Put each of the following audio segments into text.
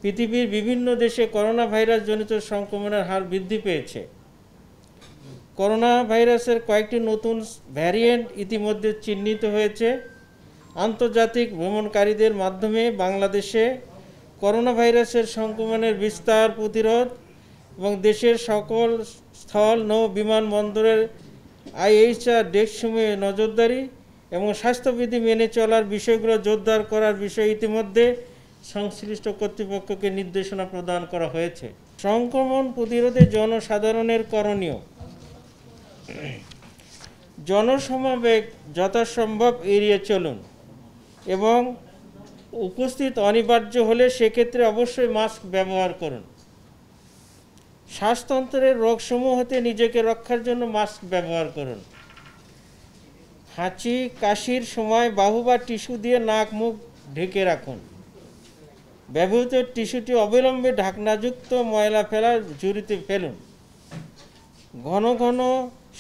পৃথিবীর বিভিন্ন দেশে করোনা ভাইরাস জনিত সংক্রমণের হার বৃদ্ধি পেয়েছে। করোনা ভাইরাসের কয়েকটি নতুন ভ্যারিয়েন্ট ইতিমধ্যে চিহ্নিত হয়েছে। আন্তর্জাতিক ভ্রমণকারীদের মাধ্যমে বাংলাদেশে করোনা ভাইরাসের সংক্রমণের বিস্তার প্রতিরোধ এবং দেশের সকল স্থল নৌ বিমানবন্দরের আইএইচআর ডেস্কসমূহে নজরদারি এবং স্বাস্থ্যবিধি মেনে চলার বিষয়গুলো জোরদার করার বিষয়ে ইতিমধ্যে সংশ্লিষ্ট কর্তৃপক্ষকে নির্দেশনা প্রদান করা হয়েছে। সংক্রমণ প্রতিরোধে জনসাধারণের করণীয়: জনসমাবেশ যথাসম্ভব এড়িয়ে চলুন এবং উপস্থিত অনিবার্য হলে সেক্ষেত্রে অবশ্যই মাস্ক ব্যবহার করুন। শ্বাসতন্ত্রের রোগসমূহ হতে নিজেকে রক্ষার জন্য মাস্ক ব্যবহার করুন। হাঁচি কাশির সময় বাহু বা টিস্যু দিয়ে নাক মুখ ঢেকে রাখুন। ব্যবহৃত টিস্যুটি অবিলম্বে ঢাকনাযুক্ত ময়লা ফেলার ঝুড়িতে ফেলুন। ঘন ঘন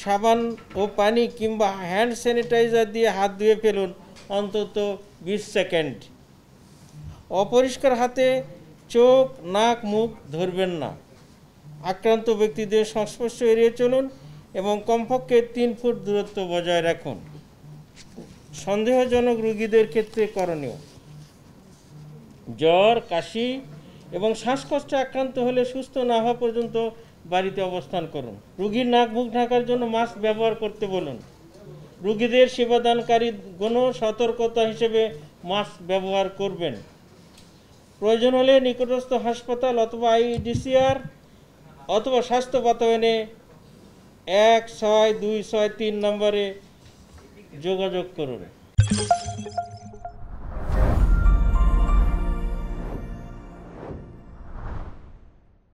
সাবান ও পানি কিংবা হ্যান্ড স্যানিটাইজার দিয়ে হাত ধুয়ে ফেলুন অন্তত 20 সেকেন্ড। অপরিষ্কার হাতে চোখ নাক মুখ ধরবেন না। আক্রান্ত ব্যক্তিদের সংস্পর্শ এড়িয়ে চলুন এবং কমপক্ষে 3 ফুট দূরত্ব বজায় রাখুন। সন্দেহজনক রোগীদের ক্ষেত্রে করণীয়: জ্বর কাশি এবং শ্বাসকষ্টে আক্রান্ত হলে সুস্থ না হওয়া পর্যন্ত বাড়িতে অবস্থান করুন। রোগীর নাক মুখ ঢাকার জন্য মাস্ক ব্যবহার করতে বলুন। রোগীদের সেবাদানকারীগণও সতর্কতা হিসেবে মাস্ক ব্যবহার করবেন। প্রয়োজন হলে নিকটস্থ হাসপাতাল অথবা আইডিসিআর অথবা স্বাস্থ্য বাতায়নে 16263 নম্বরে যোগাযোগ করুন।